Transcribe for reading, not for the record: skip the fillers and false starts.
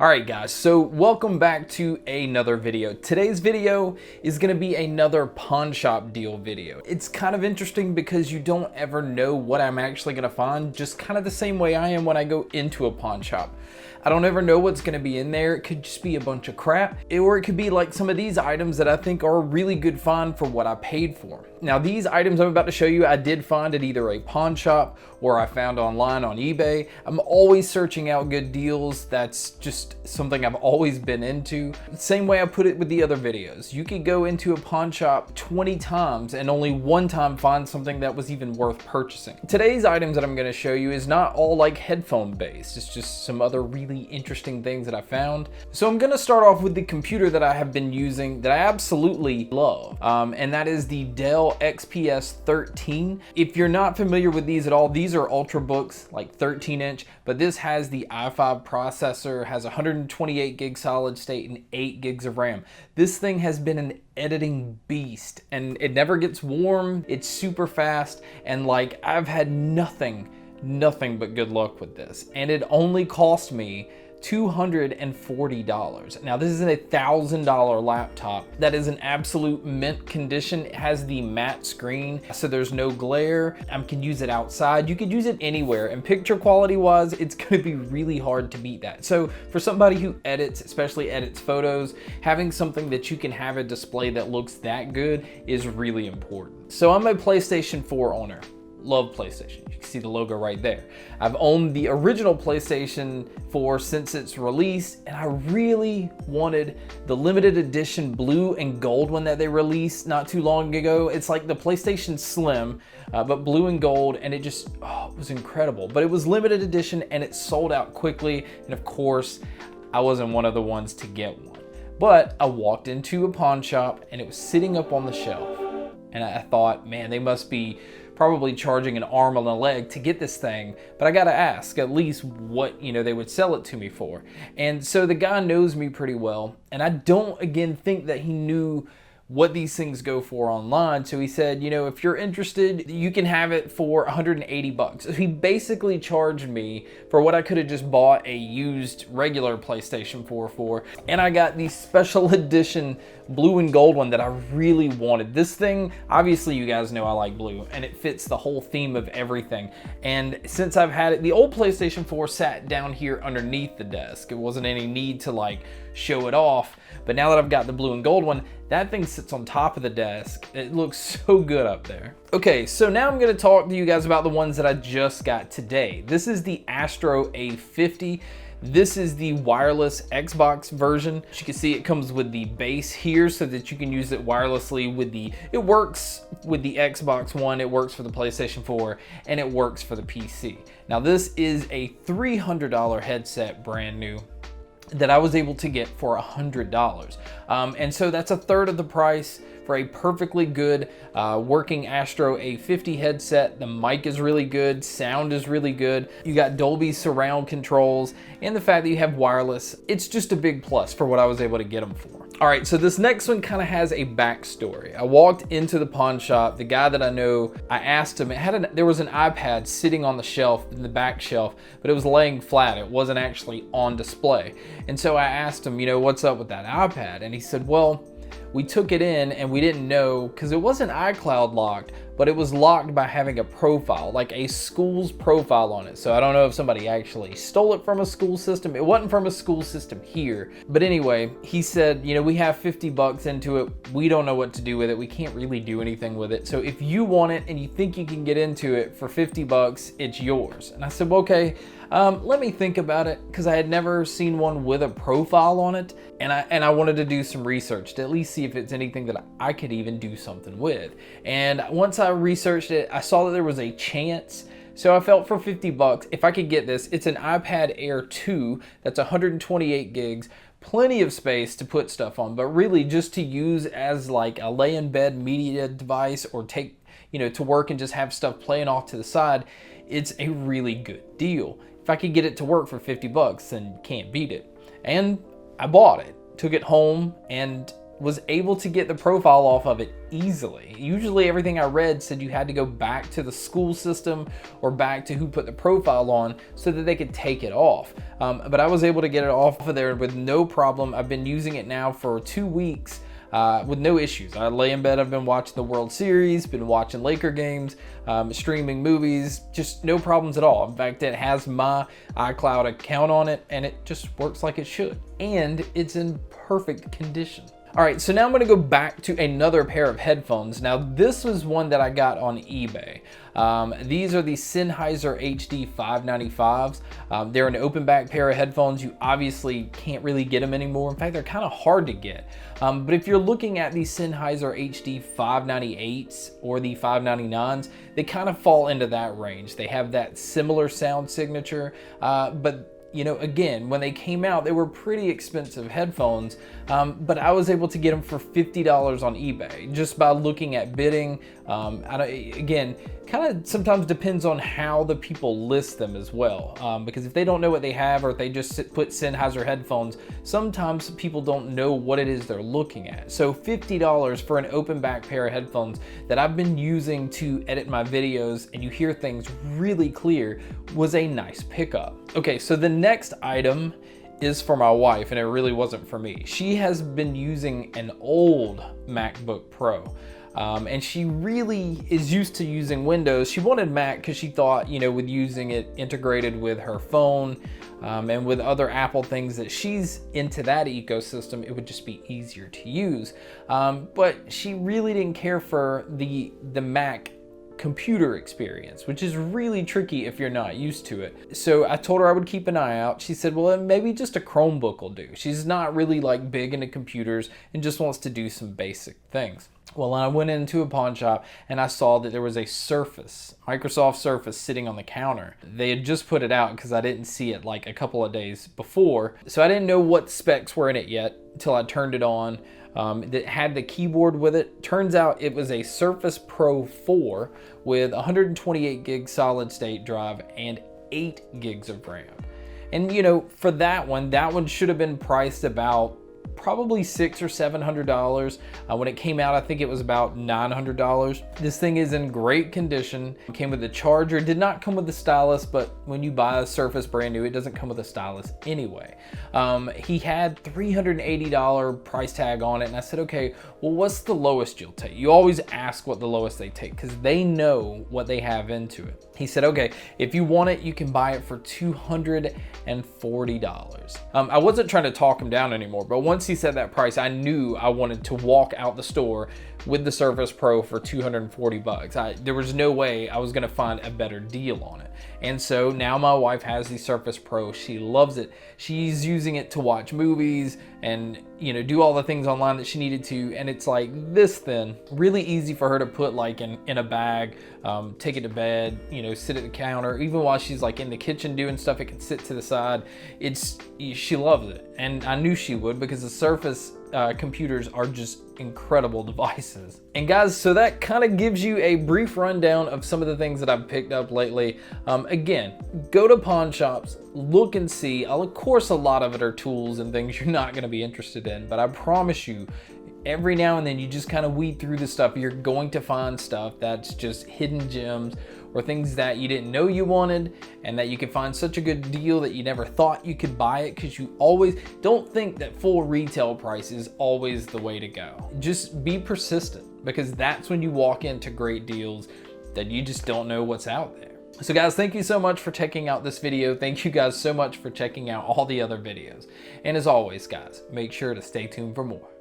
Alright guys, so welcome back to another video. Today's video is going to be another pawn shop deal video. It's kind of interesting because you don't ever know what I'm actually going to find, just kind of the same way I am when I go into a pawn shop. I don't ever know what's going to be in there. It could just be a bunch of crap, or it could be like some of these items that I think are a really good find for what I paid for. Now these items I'm about to show you, I did find at either a pawn shop or I found online on eBay. I'm always searching out good deals. That's just something I've always been into. Same way I put it with the other videos. You could go into a pawn shop 20 times and only one time find something that was even worth purchasing. Today's items that I'm going to show you is not all like headphone based. It's just some other really interesting things that I found. So I'm going to start off with the computer that I have been using that I absolutely love. And that is the Dell XPS 13. If you're not familiar with these at all, these are Ultrabooks, like 13-inch, but this has the i5 processor, has 128 gig solid state and 8 gigs of RAM. This thing has been an editing beast and it never gets warm. It's super fast, and like I've had nothing but good luck with this, and it only cost me $240. Now this is a $1,000 laptop that is in absolute mint condition. It has the matte screen, so there's no glare. I can use it outside. You could use it anywhere, and picture quality wise, it's going to be really hard to beat that. So for somebody who edits, especially edits photos, having something that you can have a display that looks that good is really important. So I'm a PlayStation 4 owner. Love PlayStation. You can see the logo right there. I've owned the original PlayStation 4 since its release, and I really wanted the limited edition blue and gold one that they released not too long ago. It's like the PlayStation Slim, but blue and gold, and it just it was incredible. But it was limited edition and it sold out quickly, and of course, I wasn't one of the ones to get one. But I walked into a pawn shop and it was sitting up on the shelf, and I thought, man, they must be probably charging an arm and a leg to get this thing, but I gotta ask at least what they would sell it to me for. And so the guy knows me pretty well, and I don't again think that he knew what these things go for online. So he said, if you're interested, you can have it for 180 bucks. So he basically charged me for what I could have just bought a used regular PlayStation 4 for. And I got the special edition blue and gold one that I really wanted. This thing, obviously you guys know I like blue, and it fits the whole theme of everything. And since I've had it, the old PlayStation 4 sat down here underneath the desk. It wasn't any need to like show it off. But now that I've got the blue and gold one, that thing sits on top of the desk. It looks so good up there. Okay, so now I'm gonna talk to you guys about the ones that I just got today. This is the Astro A50. This is the wireless Xbox version. As you can see, it comes with the base here so that you can use it wirelessly with it works with the Xbox One, it works for the PlayStation 4, and it works for the PC. Now this is a $300 headset, brand new, that I was able to get for $100. And so that's a third of the price for a perfectly good working Astro A50 headset. The mic is really good, sound is really good. You got Dolby surround controls, and the fact that you have wireless, it's just a big plus for what I was able to get them for. All right, so this next one kind of has a backstory. I walked into the pawn shop. The guy that I know, I asked him, there was an iPad sitting on the shelf, in the back shelf, but it was laying flat. It wasn't actually on display. And so I asked him, what's up with that iPad? And he said, well, we took it in and we didn't know, because it wasn't iCloud locked, but it was locked by having a profile, like a school's profile on it. So I don't know if somebody actually stole it from a school system. It wasn't from a school system here. But anyway, he said, we have 50 bucks into it. We don't know what to do with it. We can't really do anything with it. So if you want it and you think you can get into it for 50 bucks, it's yours. And I said, well, okay, let me think about it, because I had never seen one with a profile on it, and I wanted to do some research to at least see if it's anything that I could even do something with. And once I researched it, I saw that there was a chance. So I felt for 50 bucks, if I could get this, it's an iPad Air 2 that's 128 gigs, plenty of space to put stuff on, but really just to use as like a lay in bed media device, or take, to work and just have stuff playing off to the side. It's a really good deal. If I could get it to work for 50 bucks, then can't beat it. And I bought it, took it home, and was able to get the profile off of it easily. Usually everything I read said you had to go back to the school system or back to who put the profile on so that they could take it off. But I was able to get it off of there with no problem. I've been using it now for 2 weeks. With no issues. I lay in bed, I've been watching the World Series, been watching Laker games, streaming movies, just no problems at all. In fact, it has my iCloud account on it and it just works like it should. And it's in perfect condition. All right, so now I'm gonna go back to another pair of headphones. Now this was one that I got on eBay. These are the Sennheiser HD 595s. They're an open back pair of headphones. You obviously can't really get them anymore. In fact, they're kind of hard to get. But if you're looking at the Sennheiser HD 598s or the 599s, they kind of fall into that range. They have that similar sound signature, but you know, again, when they came out, they were pretty expensive headphones, but I was able to get them for $50 on eBay just by looking at bidding. Again, kind of sometimes depends on how the people list them as well, because if they don't know what they have or if they just put Sennheiser headphones, sometimes people don't know what it is they're looking at. So $50 for an open back pair of headphones that I've been using to edit my videos and you hear things really clear was a nice pickup. Okay, so the next item is for my wife, and it really wasn't for me. She has been using an old MacBook Pro. And she really is used to using Windows. She wanted Mac because she thought, you know, with using it integrated with her phone and with other Apple things that she's into that ecosystem, it would just be easier to use. But she really didn't care for the Mac computer experience, which is really tricky if you're not used to it. So I told her I would keep an eye out. She said, well, maybe just a Chromebook will do. She's not really like big into computers and just wants to do some basic things. Well, I went into a pawn shop and I saw that there was a Surface, Microsoft Surface, sitting on the counter. They had just put it out because I didn't see it like a couple of days before. So I didn't know what specs were in it yet until I turned it on. That had the keyboard with it. Turns out it was a Surface Pro 4 with 128 gig solid state drive and 8 gigs of RAM. And you know, for that one should have been priced about probably $600 or $700. When it came out, I think it was about $900. This thing is in great condition. It came with a charger. It did not come with the stylus, but when you buy a Surface brand new, it doesn't come with a stylus anyway. He had $380 price tag on it, and I said, okay, well, what's the lowest you'll take? You always ask what the lowest they take because they know what they have into it. He said, okay, if you want it, you can buy it for $240. I wasn't trying to talk him down anymore, but once he said that price, I knew I wanted to walk out the store with the Surface Pro for $240. There was no way I was gonna find a better deal on it. And so now my wife has the Surface Pro. She loves it. She's using it to watch movies and, you know, do all the things online that she needed to. And it's like this thin, really easy for her to put like in a bag, take it to bed, you know, sit at the counter. Even while she's like in the kitchen doing stuff, it can sit to the side. She loves it. And I knew she would because the Surface computers are just incredible devices. And guys, so that kind of gives you a brief rundown of some of the things that I've picked up lately. Again, go to pawn shops, look and see. Of course, a lot of it are tools and things you're not going to be interested in, but I promise you, every now and then you just kind of weed through the stuff. You're going to find stuff that's just hidden gems or things that you didn't know you wanted and that you can find such a good deal that you never thought you could buy it, because you always don't think that full retail price is always the way to go. Just be persistent, because that's when you walk into great deals that you just don't know what's out there. So guys, thank you so much for checking out this video. Thank you guys so much for checking out all the other videos. And as always, guys, make sure to stay tuned for more.